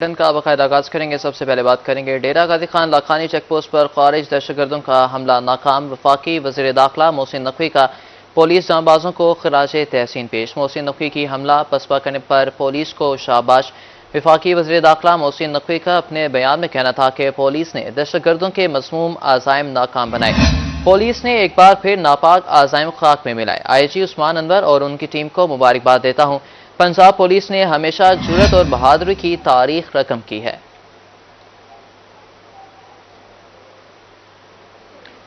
کا باقاعدہ آغاز کریں گے۔ سب سے پہلے بات کریں گے ڈیرہ غازی خان لاکھانی چیک پوسٹ پر خارج دہشت گردوں کا حملہ ناکام۔ وفاقی وزیر داخلہ محسن نقوی کا پولیس جاں بازوں کو خراج تحسین پیش۔ محسن نقوی کی حملہ پسپا کرنے پر پولیس کو شاباش۔ وفاقی وزیر داخلہ محسن نقوی کا اپنے بیان میں کہنا تھا کہ پولیس نے دہشت گردوں کے مذموم عزائم ناکام بنائے۔ پولیس نے ایک بار پھر ناپاک عزائم خاک میں ملائے۔ آئی جی عثمان انور اور ان کی ٹیم کو مبارکباد دیتا ہوں۔ پنجاب پولیس نے ہمیشہ جرات اور بہادری کی تاریخ رقم کی ہے۔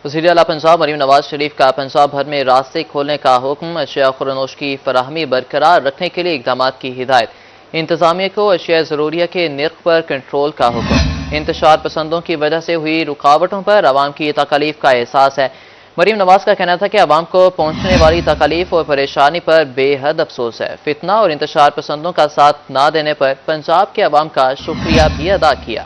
وزیر اعلیٰ پنجاب مریم نواز شریف کا پنجاب بھر میں راستے کھولنے کا حکم۔ اشیاء خورنوش کی فراہمی برقرار رکھنے کے لیے اقدامات کی ہدایت۔ انتظامیہ کو اشیاء ضروریہ کے نرخ پر کنٹرول کا حکم۔ انتشار پسندوں کی وجہ سے ہوئی رکاوٹوں پر عوام کی تکالیف کا احساس ہے۔ مریم نواز کا کہنا تھا کہ عوام کو پہنچنے والی تکالیف اور پریشانی پر بے حد افسوس ہے۔ فتنہ اور انتشار پسندوں کا ساتھ نہ دینے پر پنجاب کے عوام کا شکریہ بھی ادا کیا۔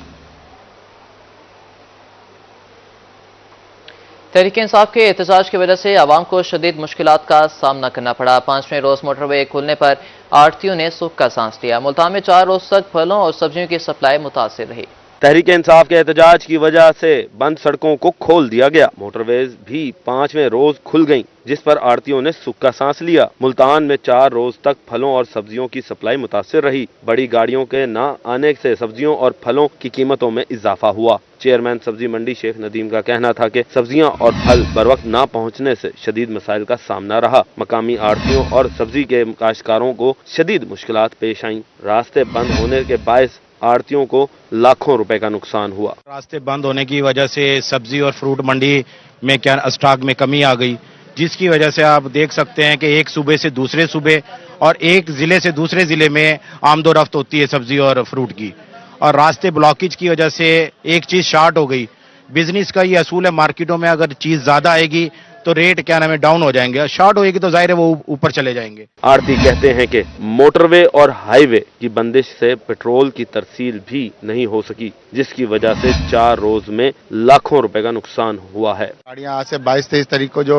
تحریک انصاف کے احتجاج کی وجہ سے عوام کو شدید مشکلات کا سامنا کرنا پڑا۔ 5ویں روز موٹر وے کھلنے پر آڑھتیوں نے سکھ کا سانس لیا۔ ملتان میں 4 روز تک پھلوں اور سبزیوں کی سپلائی متاثر رہی۔ تحریک انصاف کے احتجاج کی وجہ سے بند سڑکوں کو کھول دیا گیا۔ موٹر ویز بھی 5ویں روز کھل گئیں، جس پر آڑھتیوں نے سکھ کا سانس لیا۔ ملتان میں 4 روز تک پھلوں اور سبزیوں کی سپلائی متاثر رہی۔ بڑی گاڑیوں کے نہ آنے سے سبزیوں اور پھلوں کی قیمتوں میں اضافہ ہوا۔ چیئرمین سبزی منڈی شیخ ندیم کا کہنا تھا کہ سبزیاں اور پھل بروقت نہ پہنچنے سے شدید مسائل کا سامنا رہا۔ مقامی آڑھتیوں اور سبزی کے کاشتکاروں کو شدید مشکلات پیش آئیں۔ راستے بند ہونے کے باعث آڑھتیوں کو لاکھوں روپے کا نقصان ہوا۔ راستے بند ہونے کی وجہ سے سبزی اور فروٹ منڈی میں اسٹاک میں کمی آ گئی، جس کی وجہ سے آپ دیکھ سکتے ہیں کہ ایک صوبے سے دوسرے صوبے اور ایک ضلع سے دوسرے ضلع میں آمد و رفت ہوتی ہے سبزی اور فروٹ کی، اور راستے بلاکیج کی وجہ سے ایک چیز شارٹ ہو گئی۔ بزنس کا یہ اصول ہے، مارکیٹوں میں اگر چیز زیادہ آئے گی تو ریٹ ڈاؤن ہو جائیں گے، شارٹ ہوئے گی تو ظاہر ہے وہ اوپر چلے جائیں گے۔ آڑھتی کہتے ہیں کہ موٹر وے اور ہائی وے کی بندش سے پٹرول کی ترسیل بھی نہیں ہو سکی، جس کی وجہ سے 4 روز میں لاکھوں روپے کا نقصان ہوا ہے۔ گاڑیاں آج سے 22-23 تاریخ کو جو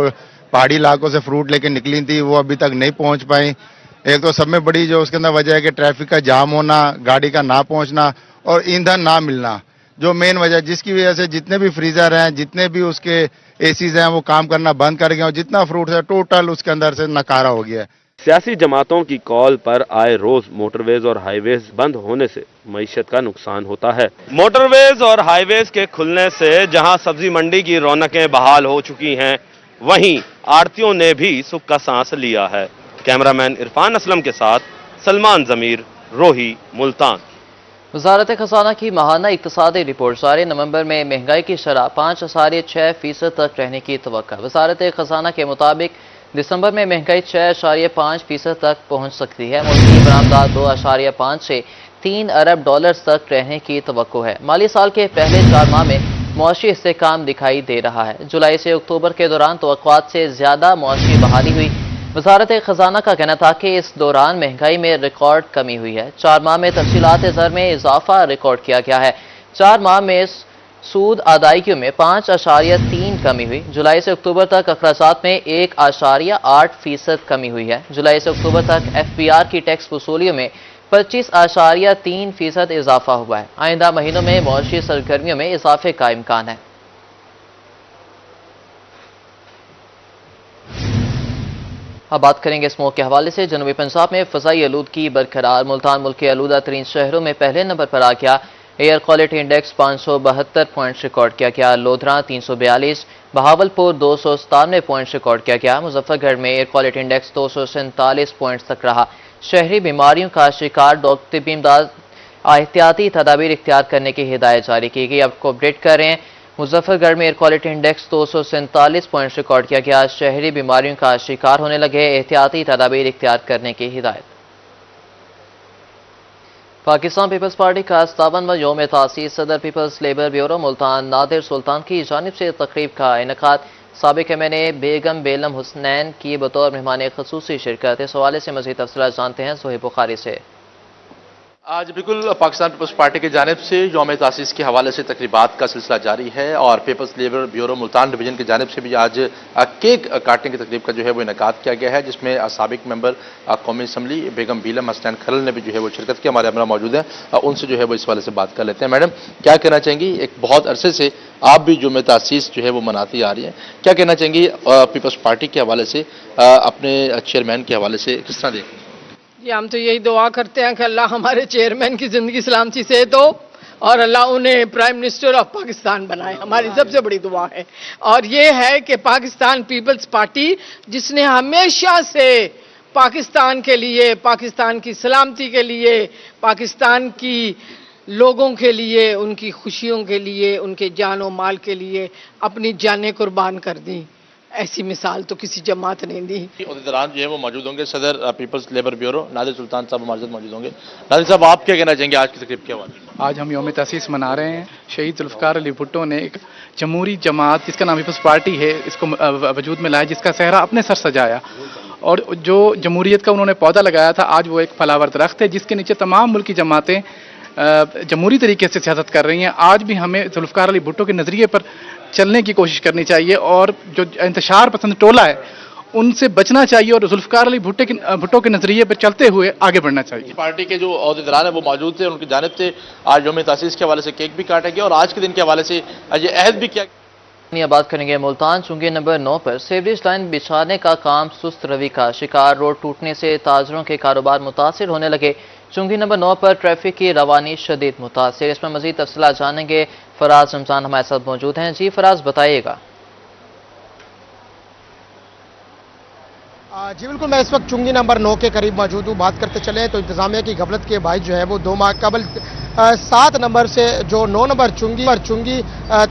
پہاڑی علاقوں سے فروٹ لے کے نکلی تھی وہ ابھی تک نہیں پہنچ پائیں۔ ایک تو سب میں بڑی جو اس کے اندر وجہ ہے کہ ٹریفک کا جام ہونا، گاڑی کا نہ پہنچنا اور ایندھن نہ ملنا، جو مین وجہ جس کی وجہ سے جتنے بھی فریزر ہیں، جتنے بھی اس کے اے سیز ہیں وہ کام کرنا بند کر گئے اور جتنا فروٹ ہے ٹوٹل اس کے اندر سے ناکارہ ہو گیا ہے۔ سیاسی جماعتوں کی کال پر آئے روز موٹر ویز اور ہائی ویز بند ہونے سے معیشت کا نقصان ہوتا ہے۔ موٹر ویز اور ہائی ویز کے کھلنے سے جہاں سبزی منڈی کی رونقیں بحال ہو چکی ہیں، وہیں آڑھتیوں نے بھی سکھ کا سانس لیا ہے۔ کیمرہ مین عرفان اسلم کے ساتھ سلمان ضمیر، روہی، ملتان۔ وزارت خزانہ کی ماہانہ اقتصادی رپورٹ جاری نومبر میں مہنگائی کی شرح 5.6% تک رہنے کی توقع۔ وزارت خزانہ کے مطابق دسمبر میں مہنگائی 6.5% تک پہنچ سکتی ہے۔ ملکی برآمدات 2.5 سے 3 ارب ڈالرز تک رہنے کی توقع ہے۔ مالی سال کے پہلے 4 ماہ میں معاشی استحکام دکھائی دے رہا ہے۔ جولائی سے اکتوبر کے دوران توقعات سے زیادہ معاشی بحالی ہوئی۔ وزارت خزانہ کا کہنا تھا کہ اس دوران مہنگائی میں ریکارڈ کمی ہوئی ہے۔ 4 ماہ میں تفصیلات زر میں اضافہ ریکارڈ کیا گیا ہے۔ 4 ماہ میں سود ادائیگیوں میں 5.3 کمی ہوئی۔ جولائی سے اکتوبر تک اخراجات میں 1.8% کمی ہوئی ہے۔ جولائی سے اکتوبر تک ایف پی آر کی ٹیکس وصولیوں میں 25.3% اضافہ ہوا ہے۔ آئندہ مہینوں میں معاشی سرگرمیوں میں اضافے کا امکان ہے۔ اب بات کریں گے اسموگ کے حوالے سے۔ جنوبی پنجاب میں فضائی آلودگی برقرار۔ ملتان ملک کے آلودہ ترین شہروں میں پہلے نمبر پر آ گیا۔ Air quality index 572 points record کیا گیا۔ لودھراں 342، بہاولپور 297 پوائنٹس ریکارڈ کیا گیا۔ مظفر گڑھ میں ایئر کوالٹی انڈیکس 247 پوائنٹس تک رہا۔ شہری بیماریوں کا شکار طبی امداد احتیاطی تدابیر اختیار کرنے کی ہدایت جاری کی گئی۔ اب کو اپڈیٹ کر رہے ہیں۔ مظفر گڑھ میں air quality index 247 points record کیا گیا۔ شہری بیماریوں کا شکار ہونے لگے، احتیاطی تدابیر اختیار کرنے کی ہدایت۔ پاکستان پیپلز پارٹی کا 57واں یوم تاسیس صدر پیپلز لیبر بیورو ملتان نادر سلطان کی جانب سے تقریب کا انعقاد۔ سابق ایم این اے بیگم بیلم حسنین کی بطور مہمان خصوصی شرکت۔ اس حوالے سے مزید تفصیلات جانتے ہیں سہیب بخاری سے۔ آج بالکل پاکستان پیپلز پارٹی کی جانب سے یوم تاسیس کے حوالے سے تقریبات کا سلسلہ جاری ہے اور Peoples Labour Bureau Multan division کی جانب سے بھی آج کیک کاٹنے کی تقریب کا جو ہے وہ انعقاد کیا گیا ہے، جس میں سابق ممبر قومی اسمبلی بیگم بیلم حسنین کھرل نے بھی جو ہے وہ شرکت کی. ہمارے ہمراہ موجود ہیں، ان سے جو ہے وہ اس حوالے سے بات کر لیتے ہیں. میڈم، کیا کہنا چاہیں گی؟ ایک بہت عرصے سے آپ بھی یوم تاسیس جو ہے وہ مناتی آ رہی ہیں، کیا کہنا چاہیں گی پیپلز پارٹی کے حوالے سے، اپنے چیئرمین کے حوالے سے کس طرح دیکھیں؟ جی، ہم تو یہی دعا کرتے ہیں کہ اللہ ہمارے چیئرمین کی زندگی سلامتی صحت ہو اور اللہ انہیں پرائم منسٹر آف پاکستان بنائے. ہماری سب سے بڑی دعا ہے. اور یہ ہے کہ پاکستان پیپلز پارٹی جس نے ہمیشہ سے پاکستان کے لیے، پاکستان کی سلامتی کے لیے، پاکستان کی لوگوں کے لیے، ان کی خوشیوں کے لیے، ان کے جان و مال کے لیے اپنی جانیں قربان کر دیں، ایسی مثال تو کسی جماعت نے دی. عہدیداران جو ہے وہ موجود ہوں گے. صدر پیپلز لیبر بیورو نادر سلطان صاحب ہمارے ساتھ موجود ہوں گے. نادر صاحب، آپ کیا کہنا چاہیں گے آج کی تقریب کے حوالے سے؟ آج ہم یوم تاسیس منا رہے ہیں. شہید ذوالفقار علی بھٹو نے ایک جمہوری جماعت جس کا نام پیپلز پارٹی ہے اس کو وجود میں لایا، جس کا صحرا اپنے سر سجایا، اور جو جمہوریت کا انہوں نے پودا لگایا تھا آج وہ ایک پھلاور درخت ہے جس کے نیچے تمام ملکی جماعتیں جمہوری طریقے سے سیاست کر رہی ہیں. آج بھی ہمیں ذوالفقار علی بھٹو کے نظریے پر چلنے کی کوشش کرنی چاہیے اور جو انتشار پسند ٹولہ ہے ان سے بچنا چاہیے اور ذوالفقار علی بھٹو کے نظریے پر چلتے ہوئے آگے بڑھنا چاہیے. پارٹی کے جو عہدیداران ہیں وہ موجود تھے، ان کی جانب سے آج یوم تاسیس کے حوالے سے کیک بھی کاٹا گیا اور آج کے دن کے حوالے سے یہ عہد بھی کیا. بات کریں گے ملتان چنگی نمبر 9 پر سیوریج لائن بچھانے کا کام سست روی کا شکار. روڈ ٹوٹنے سے تاجروں کے کاروبار متاثر ہونے لگے. چنگی نمبر 9 پر ٹریفک کی روانی شدید متاثر. اس میں مزید تفصیلات جانیں گے. فراز رمضان ہمارے ساتھ موجود ہیں. جی فراز، بتائیے گا. جی بالکل، میں اس وقت چنگی نمبر 9 کے قریب موجود ہوں. بات کرتے چلیں تو انتظامیہ کی غفلت کے باعث جو ہے وہ 2 ماہ قبل 7 نمبر سے جو 9 نمبر چنگی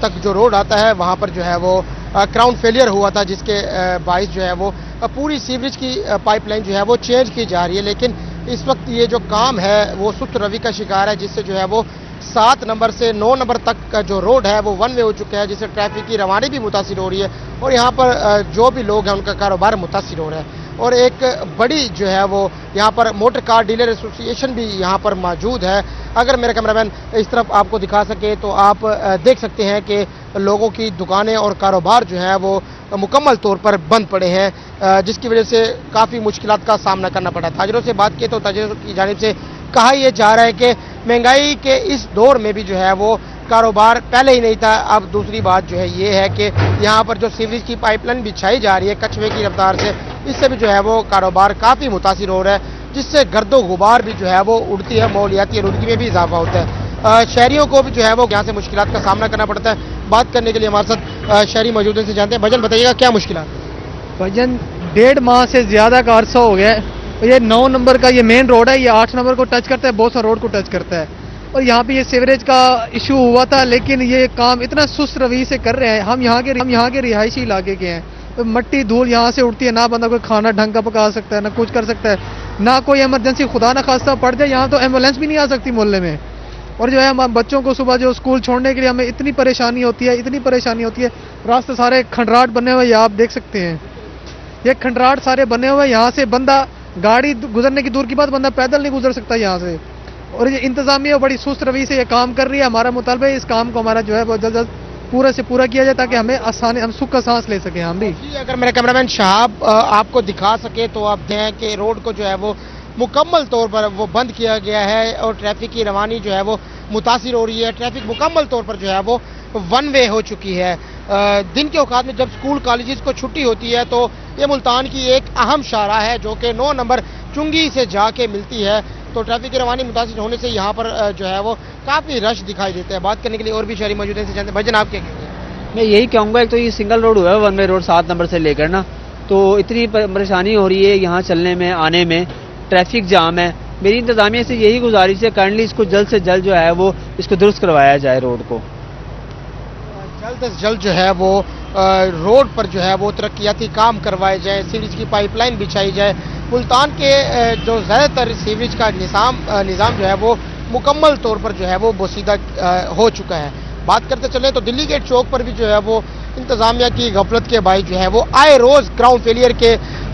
تک جو روڈ آتا ہے وہاں پر جو ہے وہ کراؤن فیلئر ہوا تھا، جس کے باعث جو ہے وہ پوری سیوریج کی پائپ لائن جو ہے وہ چینج کی جا رہی ہے. لیکن اس وقت یہ جو کام ہے وہ سست روی کا شکار ہے، جس سے جو ہے وہ 7 نمبر سے 9 نمبر تک کا جو روڈ ہے وہ 1 وے ہو چکا ہے، جس سے ٹریفک کی روانی بھی متاثر ہو رہی ہے اور یہاں پر جو بھی لوگ ہیں ان کا کاروبار متاثر ہو رہا ہے. اور ایک بڑی جو ہے وہ یہاں پر موٹر کار ڈیلر ایسوسی ایشن بھی یہاں پر موجود ہے. اگر میرا کیمرہ مین اس طرف آپ کو دکھا سکے تو آپ دیکھ سکتے ہیں کہ لوگوں کی دکانیں اور کاروبار جو ہے وہ مکمل طور پر بند پڑے ہیں، جس کی وجہ سے کافی مشکلات کا سامنا کرنا پڑا. تاجروں سے بات کی تو تاجروں کی جانب سے کہا یہ جا رہا ہے کہ مہنگائی کے اس دور میں بھی جو ہے وہ کاروبار پہلے ہی نہیں تھا. اب دوسری بات جو ہے یہ ہے کہ یہاں پر جو سیوریج کی پائپ لائن بچھائی جا رہی ہے کچھوے کی رفتار سے، اس سے بھی جو ہے وہ کاروبار کافی متاثر ہو رہا ہے، جس سے گرد و غبار بھی جو ہے وہ اڑتی ہے، ماحولیاتی آلودگی میں بھی اضافہ ہوتا ہے. شہریوں کو بھی جو ہے وہ یہاں سے مشکلات کا سامنا کرنا پڑتا ہے. بات کرنے کے لیے ہمارے ساتھ شہری موجود ہیں، سے جانتے ہیں. بھجن بتائیے گا کیا مشکلات؟ بھجن 1.5 ماہ سے زیادہ کا عرصہ ہو گیا ہے. یہ 9 نمبر کا یہ مین روڈ ہے، یہ 8 نمبر کو ٹچ کرتا ہے، بہت سا روڈ کو ٹچ کرتا ہے. اور یہاں پہ یہ سیوریج کا ایشو ہوا تھا، لیکن یہ کام اتنا سست روی سے کر رہے ہیں. ہم یہاں کے رہائشی علاقے کے ہیں، مٹی دھول یہاں سے اڑتی ہے، نہ بندہ کوئی کھانا ڈھنگ کا پکا سکتا ہے، نہ کچھ کر سکتا ہے، نہ کوئی ایمرجنسی خدا نہ خواستہ پڑ جائے یہاں تو ایمبولینس بھی نہیں آ سکتی محلے میں. اور جو ہے ہم بچوں کو صبح جو اسکول چھوڑنے کے لیے ہمیں اتنی پریشانی ہوتی ہے. راستے سارے کھنڈراٹ بنے ہوئے آپ دیکھ سکتے ہیں، یہ کھنڈراٹ سارے بنے ہوئے. یہاں سے بندہ گاڑی گزرنے کی دور کی بات، بندہ پیدل نہیں گزر سکتا یہاں سے. اور یہ انتظامیہ بڑی سست روی سے یہ کام کر رہی ہے. ہمارا مطالبہ ہے اس کام کو ہمارا جو ہے وہ جلد پورے سے پورا کیا جائے تاکہ ہمیں ہم سکھ کا سانس لے سکیں. ہم بھی اگر میرا کیمرہ مین شہاب آپ کو دکھا سکے تو آپ دیکھیں کہ روڈ کو جو ہے وہ مکمل طور پر وہ بند کیا گیا ہے اور ٹریفک کی روانی جو ہے وہ متاثر ہو رہی ہے. ٹریفک مکمل طور پر جو ہے وہ 1 وے ہو چکی ہے. دن کے اوقات میں جب سکول کالجز کو چھٹی ہوتی ہے تو یہ ملتان کی ایک اہم شاہراہ ہے جو کہ 9 نمبر چنگی سے جا کے ملتی ہے. تو ٹریفک کی روانی متاثر ہونے سے یہاں پر جو ہے وہ کافی رش دکھائی دیتا ہے. بات کرنے کے لیے اور بھی شہری موجود ہیں. بھجن آپ کیا کہیں گے؟ میں یہی کہوں گا، ایک تو یہ سنگل روڈ ہوا ہے 1 وے روڈ 7 نمبر سے لے کر نا، تو اتنی پریشانی ہو رہی ہے یہاں چلنے میں آنے میں، ٹریفک جام ہے. میری انتظامیہ سے یہی گزارش ہے کائنڈلی اس کو جلد سے جلد جو ہے وہ اس کو درست کروایا جائے. روڈ کو جلد از جلد جو ہے وہ روڈ پر جو ہے وہ ترقیاتی کام کروائے جائیں، سیوریج کی پائپ لائن بچھائی جائے. ملتان کے جو زیادہ تر سیوریج کا نظام جو ہے وہ مکمل طور پر جو ہے وہ بوسیدہ ہو چکا ہے. بات کرتے چلیں تو دلی گیٹ چوک پر بھی جو ہے وہ انتظامیہ کی غفلت کے باعث جو ہے وہ آئے روز گراؤنڈ فیلئر کے